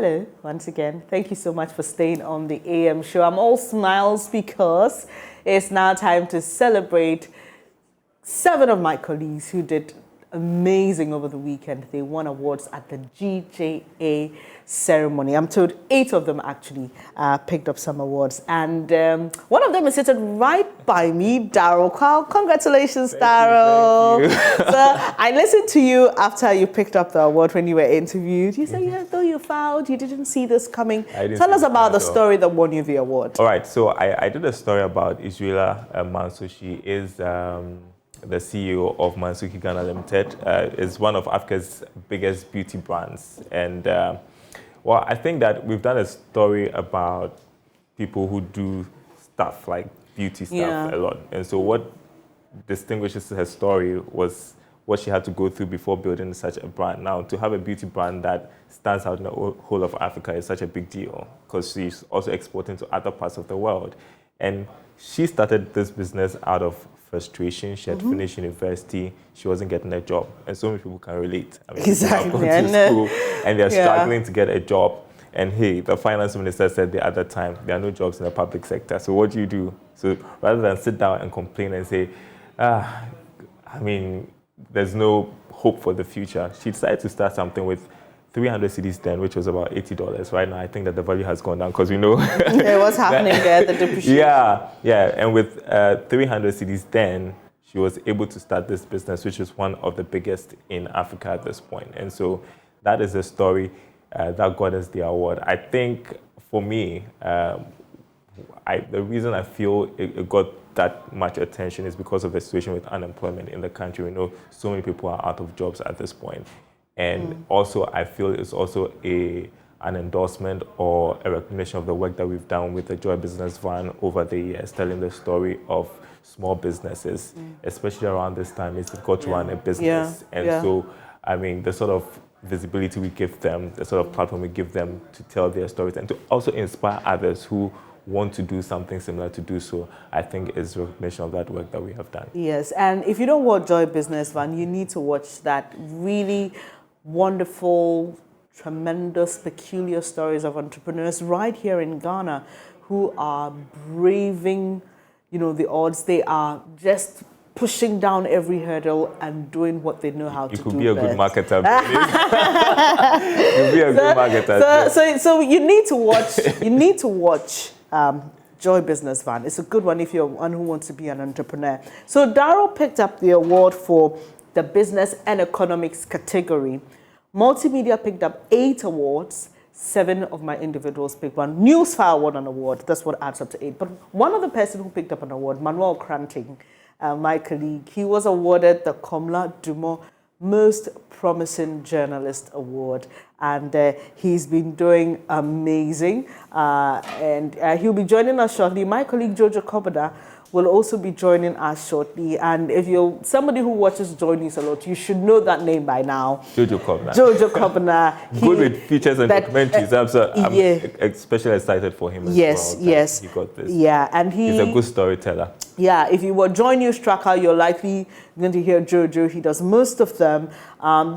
Hello, once again. Thank you so much for staying on the AM show. I'm all smiles because it's now time to celebrate 7 of my colleagues who did amazing over the weekend. They won awards at the GJA ceremony. I'm told 8 of them actually picked up some awards. And one of them is sitting right by me, Daryl. Congratulations, Daryl. So I listened to you after you picked up the award when you were interviewed. You said, yeah, though you fouled, you didn't see this coming. Tell us about the story that won you the award. All right, so I did a story about Israela Manso. She is the CEO of Mansuki Ghana Limited. Is one of Africa's biggest beauty brands. And well, I think that we've done a story about people who do stuff like beauty stuff a lot. And so what distinguishes her story was what she had to go through before building such a brand. Now, to have a beauty brand that stands out in the whole of Africa is such a big deal because she's also exporting to other parts of the world. And she started this business out of frustration. She had finished university. She wasn't getting a job. And so many people can relate. I mean, exactly. People have gone to school and they're struggling to get a job. And hey, the finance minister said the other time, there are no jobs in the public sector. So what do? So rather than sit down and complain and say, I mean, there's no hope for the future, she decided to start something with 300 cedis then, which was about $80. Right now, I think that the value has gone down because we know what's happening there, the depreciation. Yeah. And with 300 cedis then, she was able to start this business, which is one of the biggest in Africa at this point. And so that is the story that got us the award. I think for me, the reason I feel it got that much attention is because of the situation with unemployment in the country. We know so many people are out of jobs at this point. And also, I feel it's also an endorsement or a recognition of the work that we've done with the Joy Business Van over the years, telling the story of small businesses, especially around this time. It's difficult to run a business. So, I mean, the sort of visibility we give them, the sort of platform we give them to tell their stories and to also inspire others who want to do something similar to do so, I think is recognition of that work that we have done. Yes, and if you don't watch Joy Business Van, you need to watch that really wonderful, tremendous, peculiar stories of entrepreneurs right here in Ghana who are braving, the odds. They are just pushing down every hurdle and doing what they know how to do. You could be a good marketer. You could be a good marketer. So you need to watch. You need to watch Joy Business Van. It's a good one if you're one who wants to be an entrepreneur. So Daryl picked up the award for the business and economics category. Multimedia picked up 8 awards. 7 of my individuals picked one. Newsfire won an award. That's what adds up to 8. But one other person who picked up an award, Manuel Kranting, my colleague, he was awarded the Komla Dumont Most Promising Journalist Award. And he's been doing amazing. And he'll be joining us shortly. My colleague, Jojo Kobada, will also be joining us shortly. And if you're somebody who watches Joy News a lot, you should know that name by now. Jojo Kobada. Jojo Kobada. Good with features and documentaries. I'm especially excited for him as well. Yes. He got this. Yeah, and he's a good storyteller. Yeah, if you were Joy News Tracker, you're likely going to hear Jojo. He does most of them.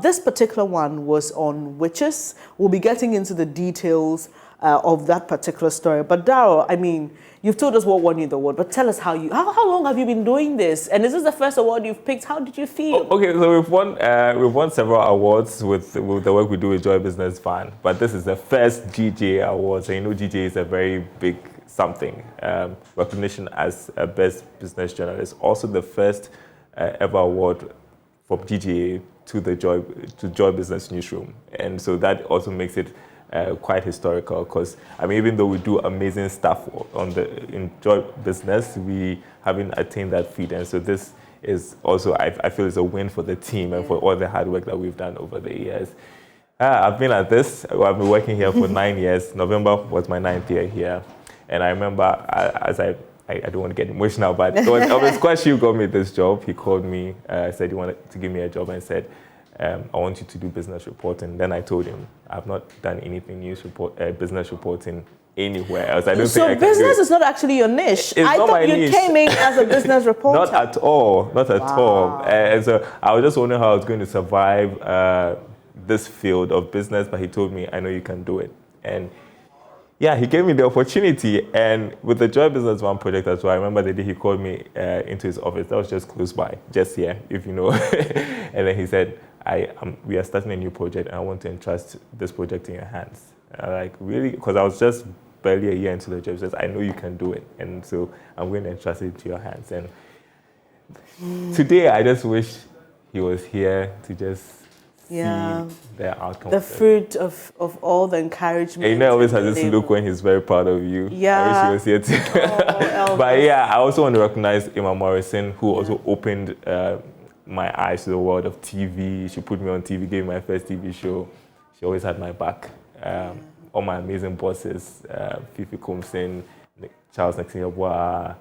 This particular one was on witches. We'll be getting into the details of that particular story. But Daryl, I mean, you've told us what won you the award, but tell us how long have you been doing this? And is this the first award you've picked? How did you feel? Okay, so we've won several awards with the work we do with Joy Business Van, but this is the first GJA Awards. And GJA is a very big something, recognition as a best business journalist. Also the first ever award from GJA to Joy Business Newsroom. And so that also makes it quite historical because, I mean, even though we do amazing stuff in Joy Business, we haven't attained that feat. And so this is also, I feel, is a win for the team and for all the hard work that we've done over the years. I've been at this. I've been working here for 9 years. November was my 9th year here. And I remember, I don't want to get emotional, but it was Kwashi who got me this job. He called me, said he wanted to give me a job and said, I want you to do business reporting. Then I told him, I've not done anything business reporting anywhere else. I don't think I can business is not actually your niche. I thought you came in as a business reporter. Not at all. And so I was just wondering how I was going to survive this field of business, but he told me, I know you can do it. And yeah, he gave me the opportunity. And with the Joy Business One project as well, I remember the day he called me into his office. That was just close by, just here, if you know. And then he said, we are starting a new project and I want to entrust this project in your hands. And I'm like, really? Because I was just barely a year into the job. He says, I know you can do it. And so I'm going to entrust it into your hands. And today, I just wish he was here to just see the outcome. The fruit of all the encouragement. And you know, always has this look when he's very proud of you. Yeah. I wish he was here too. Oh, But yeah, I also want to recognize Emma Morrison, who also opened my eyes to the world of TV. She put me on TV, gave me my first TV show. She always had my back. All my amazing bosses, Fifi Kumsin, Charles Nexinyaboa,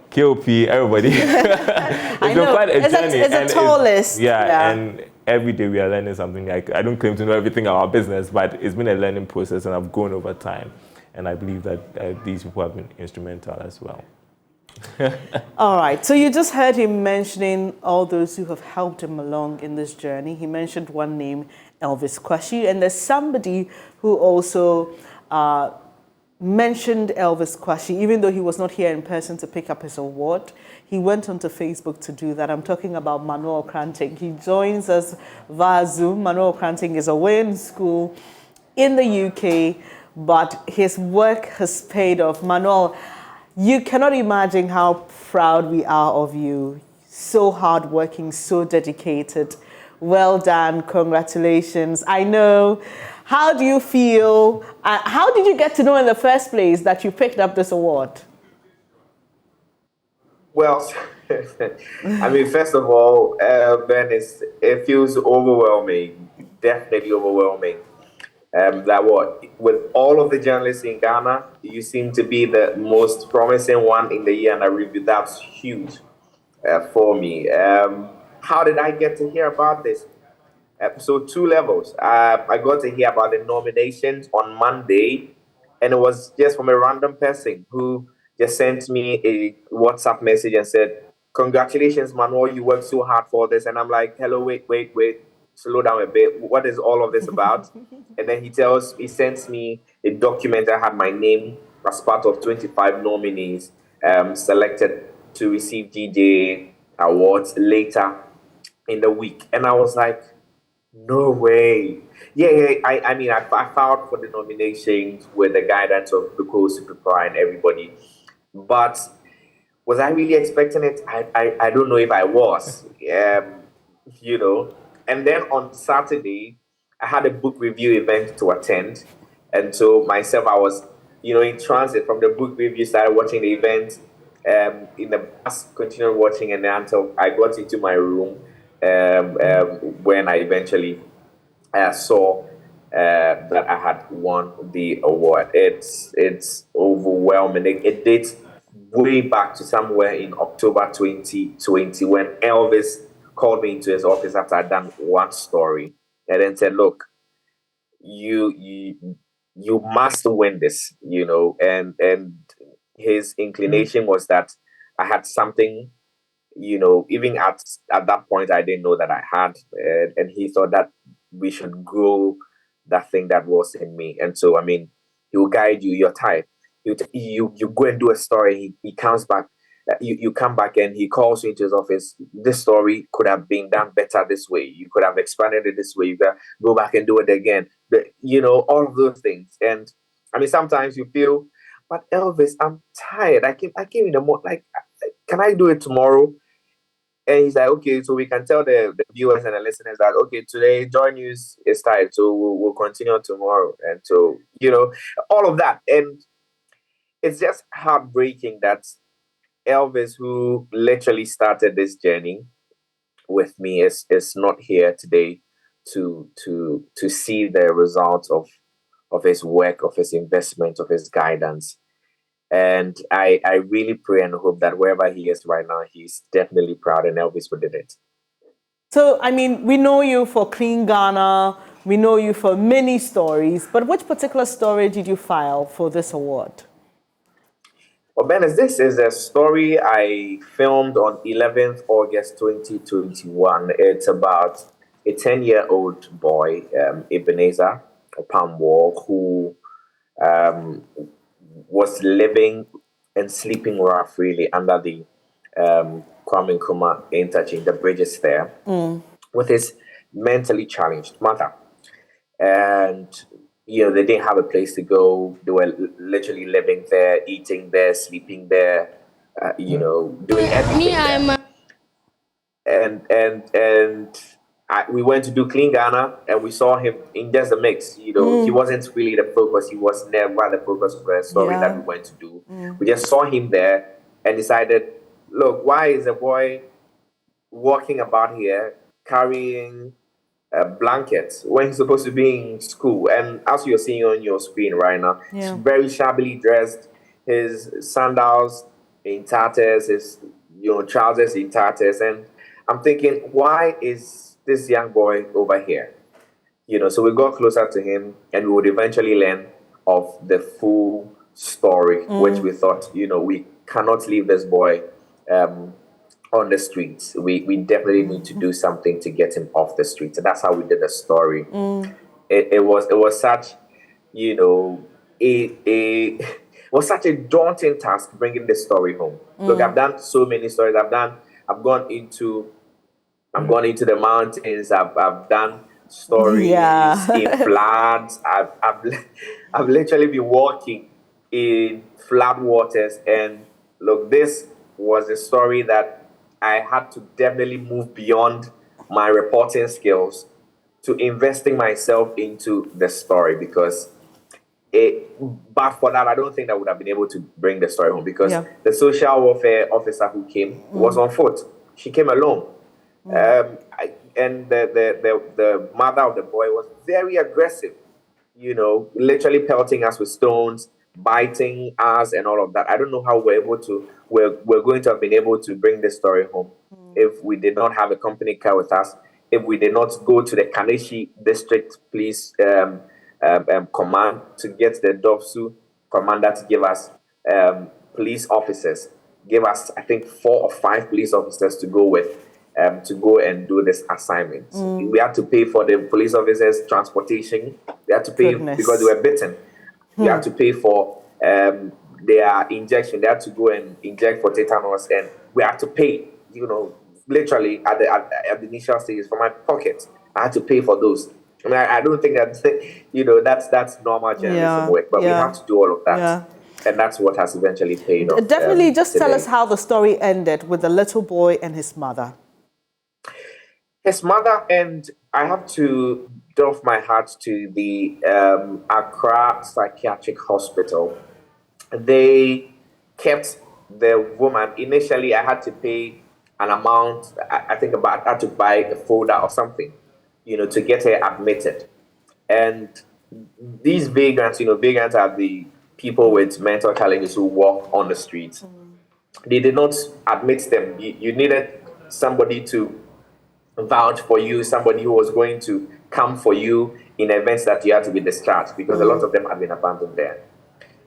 KOP, everybody. It's been quite a journey. It's a tall list. Yeah, and every day we are learning something. Like, I don't claim to know everything about our business, but it's been a learning process and I've grown over time. And I believe that these people have been instrumental as well. All right, so you just heard him mentioning all those who have helped him along in this journey. He mentioned one name, Elvis Kwashi, and there's somebody who also mentioned Elvis Kwashi, even though he was not here in person to pick up his award. He went onto Facebook to do that. I'm talking about Manuel Kranting. He joins us via Zoom. Manuel Kranting is away in school in the UK, but his work has paid off. Manuel, you cannot imagine how proud we are of you. So hardworking, so dedicated. Well done, congratulations. I know. How do you feel? How did you get to know in the first place that you picked up this award? Well, I mean, first of all, Ben, it feels overwhelming, definitely overwhelming. With all of the journalists in Ghana, you seem to be the most promising one in the year under review. That's huge for me. How did I get to hear about this? So 2 levels. I got to hear about the nominations on Monday, and it was just from a random person who just sent me a WhatsApp message and said, "Congratulations, Manuel, you worked so hard for this." And I'm like, "Hello, wait, slow down a bit. What is all of this about?" And then he sends me a document that had my name as part of 25 nominees selected to receive GJA Awards later in the week. And I was like, no way. Yeah. I mean, I filed for the nominations with the guidance of the co-supervisor and everybody. But was I really expecting it? I don't know if I was. You know. And then on Saturday, I had a book review event to attend. And so myself, I was, in transit from the book review, started watching the event. In the bus, continued watching, and then until I got into my room when I eventually saw that I had won the award. It's overwhelming. It dates way back to somewhere in October 2020 when Elvis called me into his office after I'd done one story and then said, "Look, you must win this," and his inclination was that I had something, even at that point, I didn't know that I had, and he thought that we should grow that thing that was in me. And so, I mean, he will guide you. You're tired. You go and do a story. He comes back. You come back and he calls you into his office. This story could have been done better this way. You could have expanded it this way. You can go back and do it again. But, all of those things. And I mean, sometimes you feel, but Elvis, I'm tired. I came in the morning. Like, can I do it tomorrow? And he's like, okay, so we can tell the viewers and the listeners that, okay, today Joy News is tired, so we'll continue tomorrow. And so, all of that. And it's just heartbreaking that Elvis, who literally started this journey with me, is not here today to see the results of his work, of his investment, of his guidance. And I really pray and hope that wherever he is right now, he's definitely proud, and Elvis did it. So, I mean, we know you for Clean Ghana, we know you for many stories, but which particular story did you file for this award? Well, Ben, this is a story I filmed on 11th August 2021. It's about a 10-year-old boy, Ebenezer, Pamwo, who was living and sleeping rough really under the Kwame Nkrumah interchange, the bridges there, with his mentally challenged mother. And, they didn't have a place to go. They were literally living there, eating there, sleeping there, doing everything there. We went to do Clean Ghana, and we saw him in just a mix. He wasn't really the focus. He was never the focus of the story that we went to do. We just saw him there and decided, look, why is a boy walking about here carrying blankets when he's supposed to be in school? And as you're seeing on your screen right now, he's very shabbily dressed. His sandals in tatters, his trousers in tatters, and I'm thinking, why is this young boy over here? So we got closer to him, and we would eventually learn of the full story, which we thought, we cannot leave this boy on the streets. We definitely need to do something to get him off the streets, and that's how we did the story. It was such, it was such a daunting task bringing this story home. Look, I've done so many stories. I've gone into the mountains. I've done stories in floods. I've literally been walking in flood waters. And look, this was a story that I had to definitely move beyond my reporting skills to investing myself into the story, because but for that, I don't think I would have been able to bring the story home, because the social welfare officer who came was on foot. She came alone. And the mother of the boy was very aggressive, literally pelting us with stones, biting us, and all of that. I don't know how we're going to have been able to bring this story home if we did not have a company car with us, if we did not go to the Kaneshi District Police command to get the Dovsu commander to give us police officers, give us, I think, 4 or 5 police officers to go with, to go and do this assignment. We had to pay for the police officers' transportation. We had to pay because they were bitten. We had to pay for their injection. They had to go and inject for tetanus, and we had to pay, literally at the initial stages from my pocket. I had to pay for those. I mean, I don't think that's normal journalism work, but we have to do all of that. And that's what has eventually paid off. Definitely, just today. Tell us how the story ended with the little boy and his mother. His mother, and I have to doff my hat to the Accra Psychiatric Hospital. They kept the woman. Initially, I had to pay an amount, I think I had to buy a folder or something, to get her admitted. And these vagrants, vagrants are the people with mental challenges who walk on the streets. They did not admit them. You needed somebody to vouch for you, somebody who was going to come for you in events that you had to be discharged, because a lot of them had been abandoned there.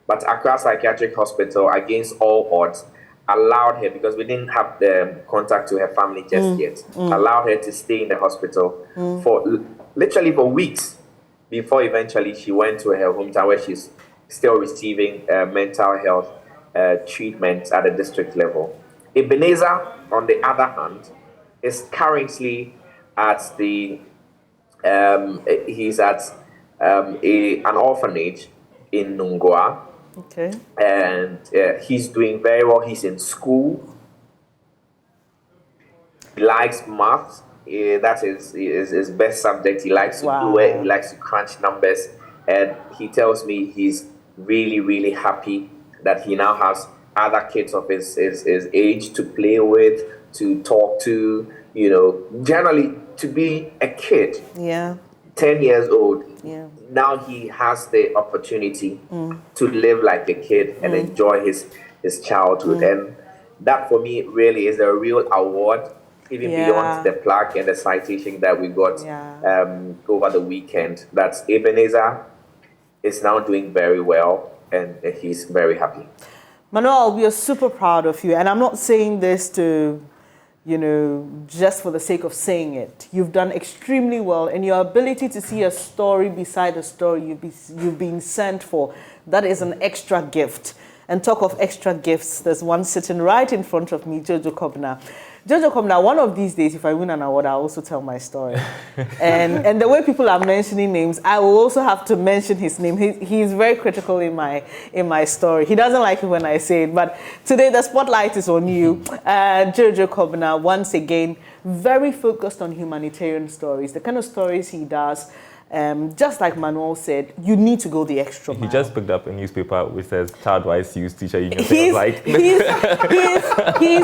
But Accra Psychiatric Hospital, against all odds, allowed her, because we didn't have the contact to her family just yet, allowed her to stay in the hospital for literally for weeks before eventually she went to her hometown, where she's still receiving mental health treatment at the district level. Ebenezer, on the other hand, is currently at he's at an orphanage in Nungwa. Okay. And he's doing very well. He's in school. He likes math. That is his best subject. He likes to do it. He likes to crunch numbers. And he tells me he's really, really happy that he now has other kids of his age to play with, to talk to, generally to be a kid. 10 years old. Now he has the opportunity to live like a kid and enjoy his childhood. And that, for me, really is a real award, even beyond the plaque and the citation that we got over the weekend. That Ebenezer is now doing very well, and he's very happy. Manuel, we are super proud of you. And I'm not saying this to you know, just for the sake of saying it. You've done extremely well, and your ability to see a story beside a story you've been sent for, that is an extra gift. And talk of extra gifts, there's one sitting right in front of me, Jojo Kobna. Jojo Kobna, one of these days, if I win an award, I'll also tell my story. and the way people are mentioning names, I will also have to mention his name. He's very critical in my story. He doesn't like it when I say it, but today the spotlight is on you. Jojo Kobna, once again, very focused on humanitarian stories, the kind of stories he does. Just like Manuel said, you need to go the extra mile. He just picked up a newspaper which says Child Rights Youth Teacher Union. He's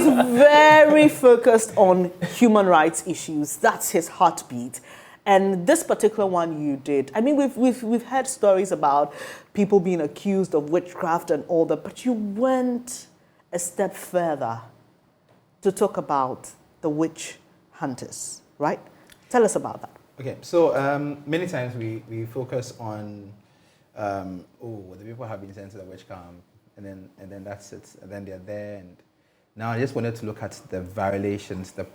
very focused on human rights issues. That's his heartbeat. And this particular one you did, I mean, we've heard stories about people being accused of witchcraft and all that, but you went a step further to talk about the witch hunters, right? Tell us about that. Okay, so many times we focus on, the people have been sent to the witch camp, and then that's it, and then they're there. And now I just wanted to look at the violations, the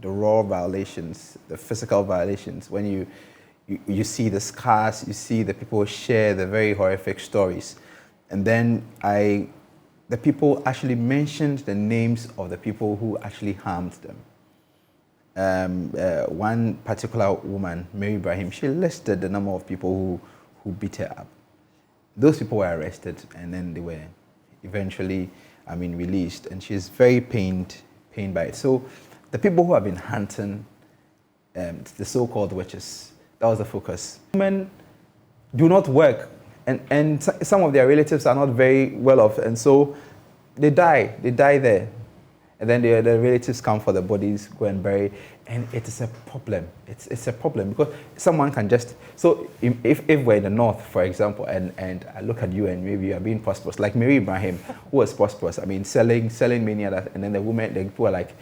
raw violations, the physical violations. When you see the scars, you see the people share the very horrific stories, and then the people actually mentioned the names of the people who actually harmed them. One particular woman, Mary Ibrahim, she listed the number of people who beat her up. Those people were arrested, and then they were eventually, released. And she's very pained by it. So the people who have been hunting the so-called witches, that was the focus. Women do not work, and some of their relatives are not very well off, and so they die there. And then the relatives come for the bodies, go and bury, and it is a problem. It's a problem because someone can just, so if we're in the north, for example, and I look at you and maybe you are being prosperous, like Mary Ibrahim, who was prosperous, selling many others, and then the people are like,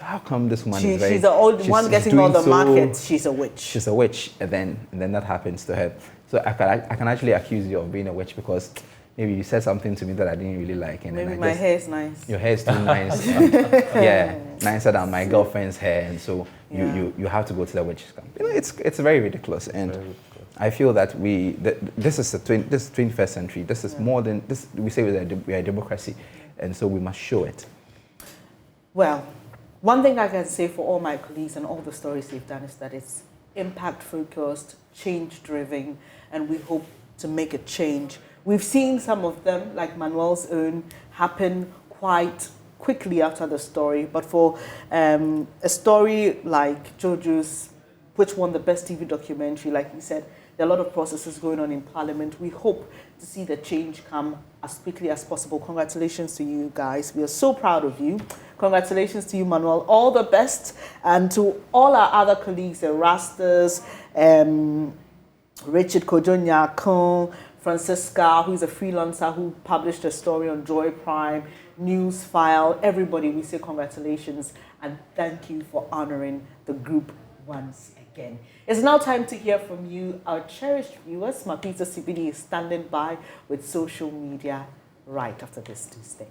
how come this woman is very... She's the old one getting all the markets, she's a witch. She's a witch, and then that happens to her. So I can actually accuse you of being a witch because maybe you said something to me that I didn't really like. And maybe my hair is nice. Your hair is too nice. Yeah, nicer than my girlfriend's hair. And so you have to go to the witch's camp. It's very ridiculous. And I feel that this is the 21st century. This is more than this. We say we are a democracy. And so we must show it. Well, one thing I can say for all my colleagues and all the stories they've done is that it's impact-focused, change-driven, and we hope to make a change. We've seen some of them, like Manuel's own, happen quite quickly after the story. But for a story like Jojo's, which won the Best TV Documentary, like he said, there are a lot of processes going on in Parliament. We hope to see the change come as quickly as possible. Congratulations to you guys. We are so proud of you. Congratulations to you, Manuel. All the best. And to all our other colleagues, the Rastas, Richard Kojo-Nyakon, Francisca, who's a freelancer who published a story on Joy Prime, News File, everybody, we say congratulations and thank you for honoring the group once again. It's now time to hear from you, our cherished viewers. Mapita CBD is standing by with social media right after this Tuesday.